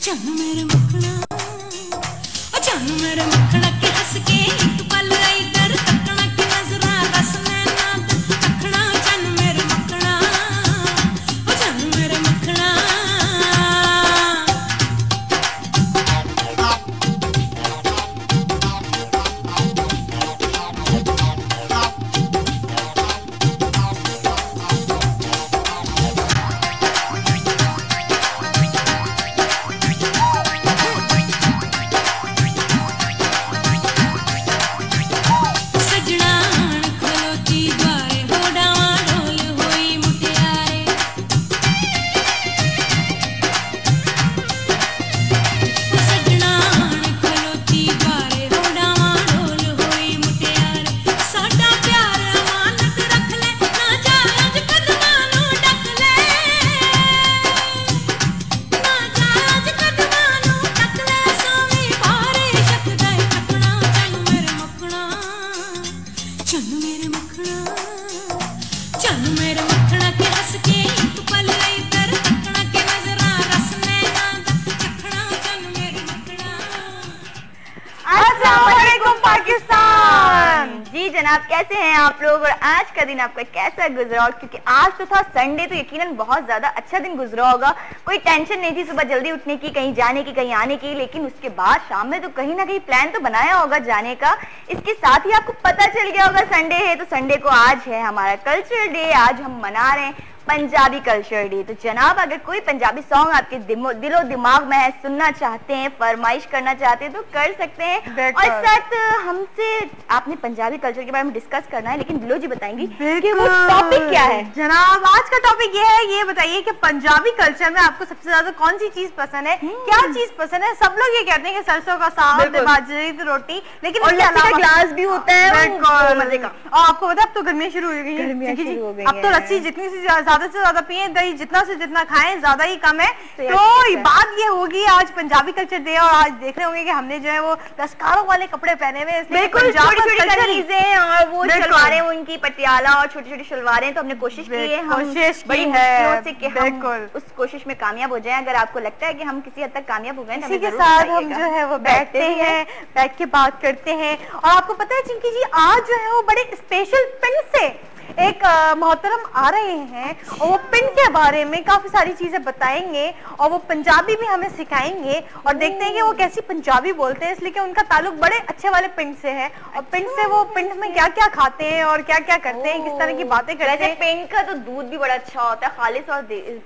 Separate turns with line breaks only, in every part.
चन्न मेरे मखना, ओ चन्न मेरे मखना के हंस के एक पल इधर तकना की नजरा रस नैना तकना। चन्न मेरे मखना, ओ चन्न मेरे मखना।
जनाब, कैसे हैं आप लोग और आज का दिन आपका कैसा गुजरा? क्योंकि आज तो था संडे, तो यकीनन बहुत ज्यादा अच्छा दिन गुजरा होगा। कोई टेंशन नहीं थी सुबह जल्दी उठने की, कहीं जाने की, कहीं आने की, लेकिन उसके बाद शाम में तो कहीं ना कहीं प्लान तो बनाया होगा जाने का। इसके साथ ही आपको पता चल गया होगा संडे है, तो संडे को आज है हमारा कल्चर डे। आज हम मना रहे हैं पंजाबी कल्चर डे। तो जनाब, अगर कोई पंजाबी सॉन्ग आपके दिलो दिमाग में है, सुनना चाहते हैं, फरमाइश करना चाहते हैं तो कर सकते हैं। और साथ हमसे आपने पंजाबी कल्चर के बारे में डिस्कस करना है, लेकिन दिलो जी बताएंगी कि वो टॉपिक क्या है।
जनाब, आज का टॉपिक ये है, ये बताइए कि पंजाबी कल्चर में आपको सबसे ज्यादा कौन सी चीज पसंद है? क्या चीज पसंद है? सब लोग ये कहते हैं कि सरसों का साग, बाजरे की रोटी, लेकिन
ग्लास भी होता है मजे का।
और आपको पता है अब तो गर्मियाँ शुरू हो गई है, अब तो लस्सी जितनी सी ज्यादा से ज्यादा पिए, दही जितना से जितना खाएं, ज्यादा ही कम है। तो बात ये होगी, आज पंजाबी कल्चर डे और आज देख रहे होंगे कि हमने जो है वो दस्तकारों वाले कपड़े पहने हुए,
बिल्कुल छोटी-छोटी कमीजें और वो शलवारें, उनकी पटियाला और छोटी-छोटी शलवारें। तो हमने कोशिश की है,
कोशिश
बड़ी मुश्किलों से कि हम उस कोशिश में कामयाब हो जाएं। अगर आपको लगता है कि हम किसी हद तक कामयाब हो गए,
इसी के साथ हम जो है वो बैठते हैं, बैठ के बात करते हैं। और आपको पता है चिंकी जी, आज जो है वो बड़े स्पेशल पिन से एक मोहतरम आ रहे हैं और वो पिन के बारे में काफी सारी चीजें बताएंगे और वो पंजाबी भी हमें सिखाएंगे और देखते हैं कि वो कैसी पंजाबी बोलते हैं, इसलिए कि उनका ताल्लुक बड़े अच्छे वाले पिंड से है। और पिंड से वो पिंड में क्या क्या खाते हैं और क्या क्या करते हैं, किस तरह की बातें करते हैं।
पिंड का तो दूध भी बड़ा अच्छा होता है, खालिश और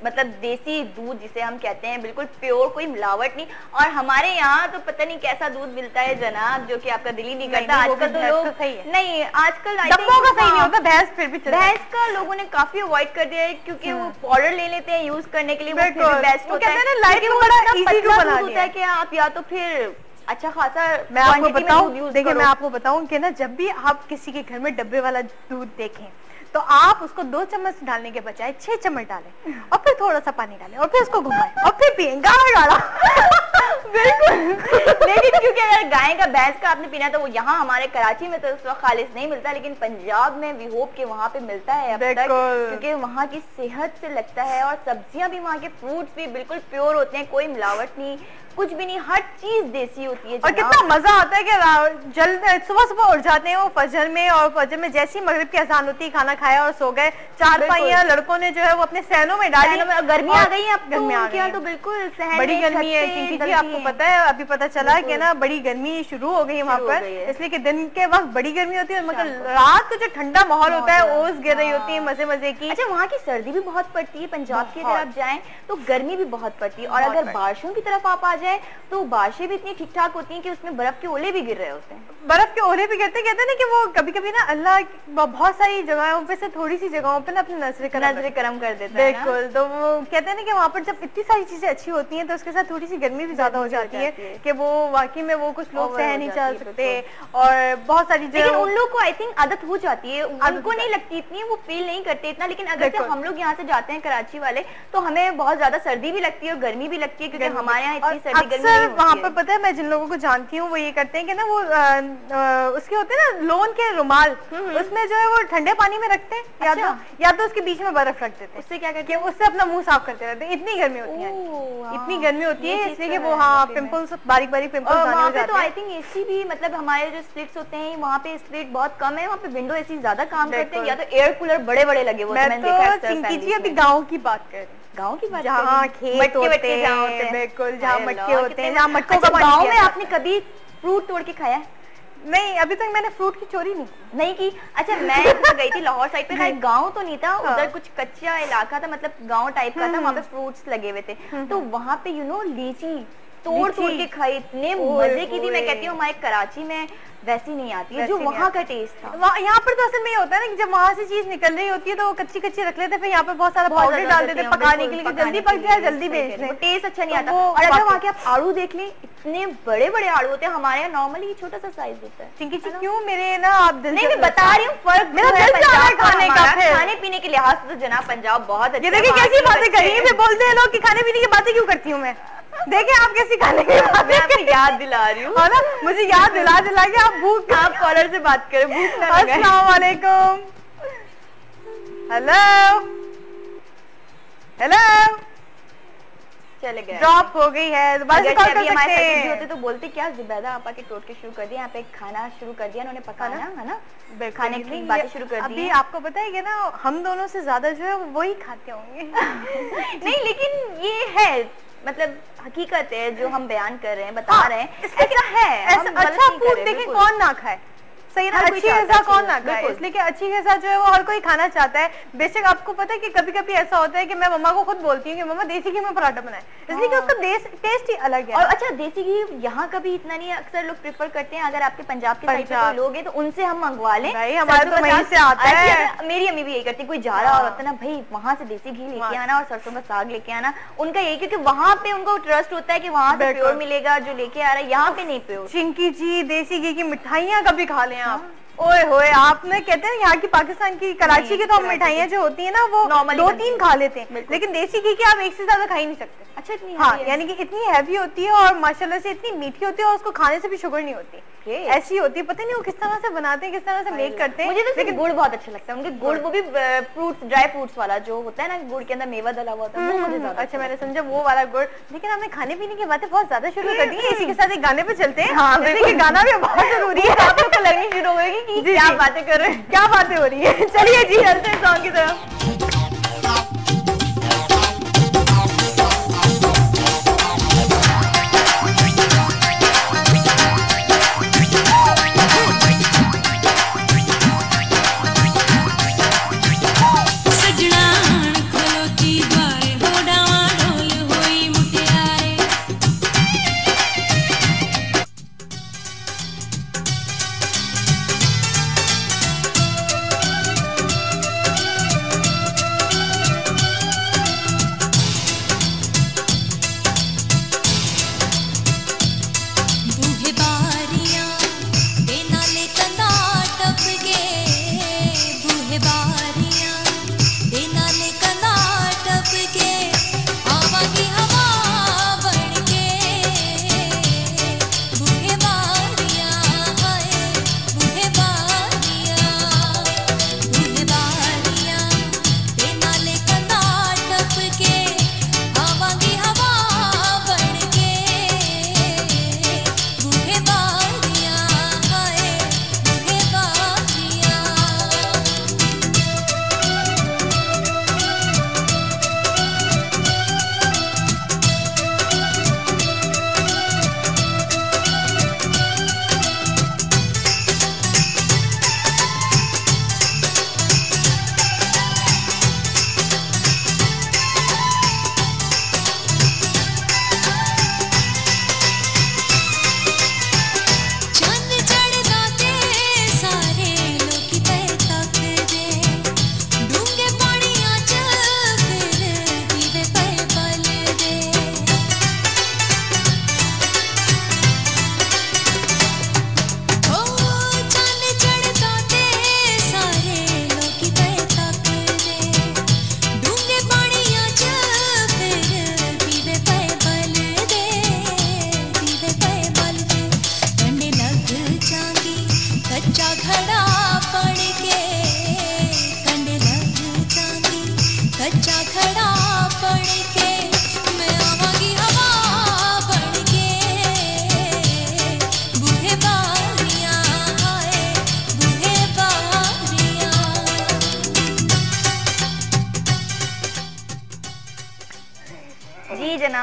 मतलब देसी दूध जिसे हम कहते हैं, बिल्कुल प्योर, कोई मिलावट नहीं। और हमारे यहाँ तो पता नहीं कैसा दूध मिलता है जनाब, जो कि आपका दिल ही नहीं करता। आजकल तो लोग नहीं, आजकल
डब्बों का सही नहीं होता, भैंस फिर
भैंस का लोगों ने काफी अवॉइड कर दिया है, क्योंकि वो पाउडर ले लेते हैं यूज करने के लिए, वो फिर बेस्ट होता है। होता है कि आप या तो फिर अच्छा खासा,
मैं आपको बताऊं, देखिए मैं आपको बताऊं कि ना, जब भी आप किसी के घर में डब्बे वाला दूध देखें तो आप उसको 2 चम्मच डालने के बजाय 6 चम्मच डालें और फिर थोड़ा सा पानी डालें और फिर उसको घुमाएं और फिर पिए, गाढ़ा गाढ़ा।
बिल्कुल। लेकिन क्योंकि अगर गाय का, भैंस का आपने पीना तो वो यहाँ हमारे कराची में तो उस वक्त खालिश नहीं मिलता, लेकिन पंजाब में वी होप के वहाँ पे मिलता है अब तक, क्योंकि वहाँ की सेहत से लगता है। और सब्जियां भी, वहाँ के फ्रूट्स भी बिल्कुल प्योर होते हैं, कोई मिलावट नहीं, कुछ भी नहीं, हर चीज देसी होती है।
और कितना मजा आता है कि जल्द सुबह सुबह उठ जाते हैं वो फजर में, और फजर में जैसी मगरिब की अजान होती है खाना खाया और सो गए। 4-5 लड़कों ने जो है वो अपने सहनों में डाली।
गर्मी आ गई है अब, गर्मी आ गई तो बिल्कुल
बड़ी गर्मी है क्योंकि जी आपको पता है, अभी पता चला कि ना बड़ी गर्मी शुरू हो गई है वहाँ पर, इसलिए कि दिन के वक्त बड़ी गर्मी होती है, मतलब रात को जो ठंडा माहौल होता है, ओस गिर रही होती है मजे मजे की।
अच्छा, वहाँ की सर्दी भी बहुत पड़ती है, पंजाब की तरफ जाएं तो गर्मी भी बहुत पड़ती है। और अगर बारिशों की तरफ आप आ जाए तो बारिशें भी इतनी ठीक ठाक होती हैं कि उसमें बर्फ के ओले भी गिर रहे होते हैं।
बर्फ के ओले भी कहते हैं ना कि वो कभी कभी ना अल्लाह बहुत सारी जगहों पे से थोड़ी सी जगहों पे ना अपने नजरे करम कर देता है। बिल्कुल, तो वो कहते हैं ना कि वहाँ पर जब इतनी सारी चीजें अच्छी होती हैं तो उसके साथ थोड़ी सी गर्मी भी ज्यादा हो जाती है कि वो वाकई में वो कुछ लोग सह नहीं चल सकते। और बहुत सारी
लेकिन उन लोग को आई थिंक आदत हो जाती है, उनको नहीं लगती इतनी, वो फील नहीं करते इतना। लेकिन अगर जब हम लोग यहाँ से जाते हैं कराची वाले, तो हमें बहुत ज्यादा सर्दी भी लगती है और गर्मी भी लगती है, क्योंकि हमारे यहाँ इतनी सर्दी गर्मी
अक्सर
नहीं
वहाँ
होती
पर
है।
पता है, मैं जिन लोगों को जानती हूँ वो ये करते हैं कि ना वो उसके होते हैं ना लोन के रुमाल, उसमें जो है वो ठंडे पानी में रखते हैं, या तो उसके बीच में बर्फ रख देते हैं।
उससे क्या करते
हैं? उससे अपना मुंह साफ करते रहते हैं। इतनी गर्मी होती है, इतनी गर्मी होती है, इसलिए कि वो हाँ पिंपल्स, बारीक बारीक पिंपल्स
वहाँ पे तो आई थिंक एसी भी, मतलब हमारे जो स्प्लिट्स होते हैं वहाँ पे स्प्लिट बहुत कम है, वहाँ पे विंडो एसी ज्यादा काम करते हैं, या तो एयर कूलर बड़े बड़े लगे हुए हैं।
मैं तो चिंकी जी अभी गाँव की बात कर रही हूँ,
गाँव की बात,
जहाँ खेत होते हैं, बिल्कुल जहाँ मटके होते हैं, जहाँ मटकों का
गाँव में आपने कभी फ्रूट तोड़ के खाया है?
नहीं, अभी तक मैंने फ्रूट की चोरी नहीं
की। अच्छा, मैं तो गई थी लाहौर साइड पे, गांव तो नहीं था उधर, कुछ कच्चा इलाका था, मतलब गांव टाइप का था, वहाँ पे फ्रूट्स लगे हुए थे, तो वहाँ पे लीची तोड़ के खाई, इतने मजे की थी। मैं कहती हूँ हमारे कराची में वैसी नहीं आती है जो वहाँ का टेस्ट था।
यहाँ पर तो असल में ये होता है ना कि जब वहाँ से चीज निकल रही होती है तो वो कच्ची कच्ची रख लेते हैं, फिर यहाँ पे बहुत सारा पाउडर डाल देते हैं पकाने के लिए, जल्दी पक जाए जल्दी बेच लें,
टेस्ट अच्छा नहीं आता। और अगर वहाँ के आप आड़ू देख लें, इतने बड़े बड़े आड़ू होते हैं, हमारे यहाँ नॉर्मली छोटा सा साइज होता है।
चिंकी जी क्यों मेरे ना आप दिल,
नहीं मैं बता रही हूँ फर्क
मेरा दिल चाह रहा है खाने का।
खाने पीने के लिहाज से तो जनाब पंजाब बहुत अच्छा है।
देखिए कैसी बातें करी है, बोलते हैं लोग कि खाने पीने की बातें क्यों करती हूँ मैं। देखे आप कैसी खाने की बातें,
मैं आपको याद दिला रही हूँ
ना, मुझे याद दिला के आप भूख, आप
कॉलर से बात करें, भूख ना लगे।
अस्सलाम वालेकुम, हेलो हेलो,
चले गए,
ड्रॉप हो गई है, दोबारा कॉल कर सकते हैं।
होते तो बोलते क्या जुबैदा आपा के टोट के शुरू कर दिया, यहाँ पे खाना शुरू कर दिया उन्होंने पकाना, है ना, खाने की बातें शुरू कर दी।
अभी आपको पता है कि ना हम दोनों से ज्यादा जो है वही खाते होंगे।
नहीं लेकिन ये है, मतलब हकीकत है जो हम बयान कर रहे हैं, बता रहे हैं, ऐसा है।
अच्छा फूड देखें कौन ना खाए, सही ना, अच्छी ग़िज़ा कौन ना खाए, इसलिए कि अच्छी ग़िज़ा जो है वो हर कोई खाना चाहता है। बेशक आपको पता है कि कभी कभी ऐसा होता है कि मैं मम्मा को खुद बोलती हूँ कि मम्मा देसी घी में पराठा बनाए, इसलिए कि उसका टेस्ट ही अलग है।
और अच्छा देसी घी यहाँ का भी इतना नहीं है, अक्सर लोग प्रेफर करते हैं, अगर आपके पंजाब के साइड पे लोग हैं तो उनसे हम मंगवा लें,
हमारे तो वहीं से आता है।
मेरी अम्मी भी यही करती, कोई जा रहा होता है ना भाई वहाँ से देसी घी लेके आना और सरसों का साग लेके आना, उनका यही, क्योंकि वहाँ पे उनको ट्रस्ट होता है कि वहाँ से प्योर मिलेगा जो लेके आ रहा है, यहाँ पे नहीं प्योर।
चिंकी जी देसी घी की मिठाइयाँ कभी खा लें आप, ओए होए, आपने कहते हैं यहाँ की पाकिस्तान की कराची की तो हम मिठाइयाँ जो होती है ना वो 2-3 खा लेते हैं, लेकिन देसी घी की आप एक से ज्यादा खा ही नहीं सकते।
अच्छा इतनी
हाँ, यानी कि इतनी हैवी होती है और माशाल्लाह से इतनी मीठी होती है और उसको खाने से भी शुगर नहीं होती, ऐसी होती है। पता नहीं वो किस तरह से बनाते हैं, किस तरह से मेक करते हैं।
मुझे तो लेकिन गुड़ बहुत अच्छा लगता है उनके, गुड़ वो भी फ्रूट्स, ड्राई फ्रूट्स वाला जो होता है ना, गुड़ के अंदर मेवा डला हुआ होता है, वो मुझे ज्यादा
अच्छा, मैंने समझा वो वाला गुड़। लेकिन हमने खाने पीने की बातें बहुत ज्यादा शुरू कर दी है, इसी के साथ एक गाने पे चलते हैं।
हाँ,
गाना भी बहुत जरूरी है,
आप लोग को लगनी शुरू होगी कि क्या बातें कर रहे हैं,
क्या बातें हो रही है। चलिए जी चलते हैं सॉन्ग की तरफ।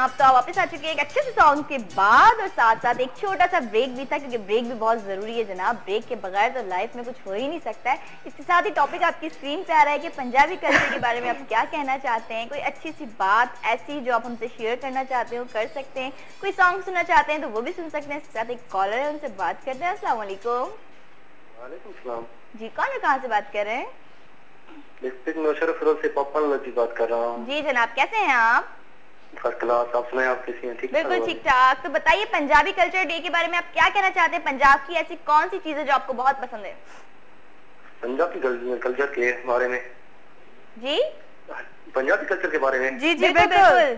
जनाब, तो आप वापस आ चुके हैं एक अच्छे से सॉन्ग के बाद और साथ साथ एक छोटा सा ब्रेक भी था, क्योंकि ब्रेक भी बहुत जरूरी है जनाब। ब्रेक के बगैर तो लाइफ में कुछ हो ही नहीं सकता है। इसके साथ ही टॉपिक आपकी स्क्रीन पे आ रहा है कि पंजाबी कल्चर के बारे में आप क्या कहना चाहते हैं। कोई अच्छी सी बात ऐसी जो आप हमसे शेयर करना चाहते हो कर सकते हैं। कोई सॉन्ग सुनना चाहते हैं तो वो भी सुन सकते हैं। इसके साथ एक कॉलर है, उनसे बात करते हैं। अस्सलाम वालेकुम।
वालेकुम सलाम
जी, कौन है, कहाँ से बात कर रहे हैं?
डिस्ट्रिक्ट नौशहरा फिरोज से पप्पन लजी बात कर रहा हूँ।
जी जनाब, कैसे हैं आप?
First class. आप सुनाए, आप कैसी हैं? ठीक
बिल्कुल ठीक ठाक। तो बताइए पंजाबी कल्चर डे के बारे में आप क्या कहना चाहते हैं? पंजाब की ऐसी कौन सी चीज है जो आपको बहुत पसंद है?
पंजाबी कल्चर के बारे में?
जी,
पंजाबी कल्चर के बारे में?
जी जी
बिल्कुल।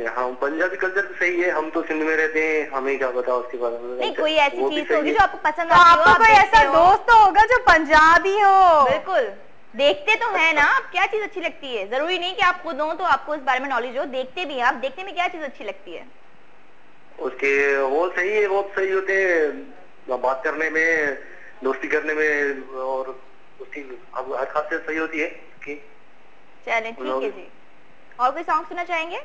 हाँ, पंजाबी कल्चर तो सही है। हम तो सिंध में रहते हैं, हमें क्या पता उसके बारे में।
नहीं, कोई ऐसी
वो भी
चीज
सही
होगी
है।
जो आपको पसंद
तो
आती हो,
आपको
आप
कोई
देखते
ऐसा
हो।
दोस्त तो होगा जो पंजाबी हो।
बिल्कुल, देखते तो है ना आप। क्या चीज अच्छी लगती है? जरूरी नहीं कि आप खुद हो तो आपको इस बारे में नॉलेज हो, देखते भी हैं आप। देखने में क्या चीज अच्छी लगती है?
उसके वो सही है, बहुत सही होते हैं बात करने में, दोस्ती करने में, और उसकी हर खासियत सही होती है उसकी।
चलें, ठीक है जी। और कोई सॉन्ग सुनना चाहेंगे?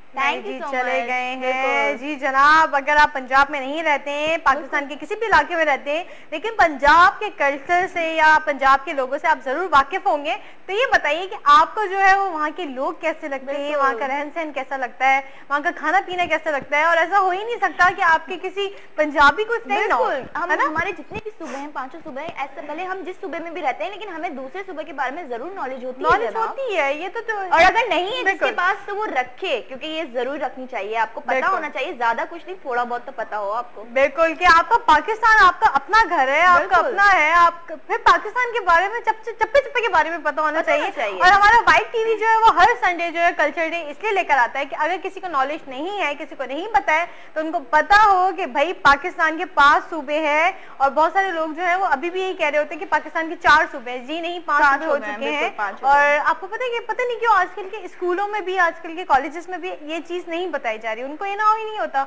थैंक यू
जी,
सो
चले
मच।
गए हैं।
बिल्कुल।
जी जनाब, अगर आप पंजाब में नहीं रहते हैं, पाकिस्तान के किसी भी इलाके में रहते हैं, लेकिन पंजाब के कल्चर से या पंजाब के लोगों से आप जरूर वाकिफ होंगे, तो ये बताइए कि आपको जो है वो वहाँ के लोग कैसे लगते हैं,
बिल्कुल।
वहाँ का रहन सहन कैसा लगता है, वहाँ का खाना पीना कैसा लगता है। और ऐसा हो ही नहीं सकता कि आपके किसी पंजाबी को स्टेन हो,
बिल्कुल। हम
है ना?
हमारे जितने भी सूबे हैं, 5 सूबे हैं, ऐसे भले हम जिस सूबे में भी रहते हैं, लेकिन हमें दूसरे सूबे के बारे में जरूर नॉलेज होती है
नॉलेज
जनाब।
होती है, ये तो
और अगर नहीं है जिसके
बिल्कुल।
पास, तो वो रखे, क्योंकि ये जरूर रखनी चाहिए। आपको पता
बिल्कुल।
होना चाहिए, ज्यादा कुछ नहीं, थोड़ा बहुत तो पता हो आपको।
बिल्कुल, कि आपका पाकिस्तान आपका अपना घर है, आपका
बिल्कुल।
अपना है। आप फिर पाकिस्तान के बारे में चप्पे चप्पे के बारे में पता होना चाहिए।
चाहिए।
और हमारा वाइट टीवी जो है वो हर संडे जो है कल्चर डे इसलिए लेकर आता है कि अगर किसी को नॉलेज नहीं है, किसी को नहीं पता है, तो उनको पता हो कि भाई पाकिस्तान के 5 सूबे हैं। और बहुत सारे लोग जो है वो अभी भी यही कह रहे होते हैं कि पाकिस्तान के 4 सूबे हैं। जी नहीं, 5 सूबे हो
सूबे हैं,
चुके
बिल्कुल,
हैं।
5 सूबे
और
हैं।
आपको पता है कि पता नहीं क्यों आजकल के स्कूलों में भी, आजकल के कॉलेजेस में भी ये चीज नहीं बताई जा रही, उनको ये नाम ही नहीं होता।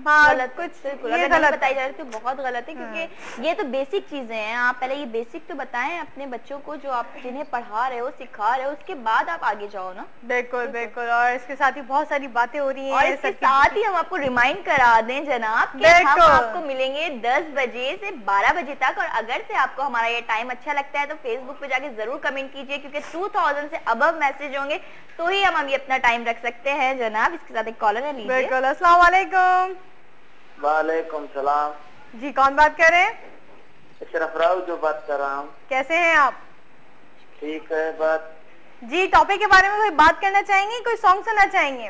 हाँ,
गलत
कुछ
बिल्कुल।
ये
अगर नहीं
गलत
बताई जा रही तो बहुत गलत है, क्योंकि ये तो बेसिक चीजें हैं। आप पहले ये बेसिक तो बताएं अपने बच्चों को, जो आप जिन्हें पढ़ा रहे हो, सिखा रहे हो, उसके बाद आप आगे जाओ ना।
बिल्कुल बिल्कुल। और इसके साथ ही बहुत सारी बातें हो रही हैं।
और इसके
सबकी-
साथ ही हम आपको रिमाइंड करा दें जनाब कि हम
बिल्कुल।
आपको मिलेंगे 10 बजे से 12 बजे तक। और अगर से आपको हमारा ये टाइम अच्छा लगता है तो फेसबुक पे जाके जरूर कमेंट कीजिए, क्योंकि 2000 से अबव मैसेज होंगे तो ही हम ये अपना टाइम रख सकते हैं जनाब। इसके साथ एक कॉलर है, लीजिए।
बिल्कुल। अस्सलाम वालेकुम।
वालेकुम सलाम।
जी, कौन बात कर रहे हैं?
अशरफ राव जो बात कर रहा हूँ।
कैसे हैं आप?
ठीक है। बात
जी, टॉपिक के बारे में कोई बात करना चाहेंगे, कोई सॉन्ग सुनना चाहेंगे?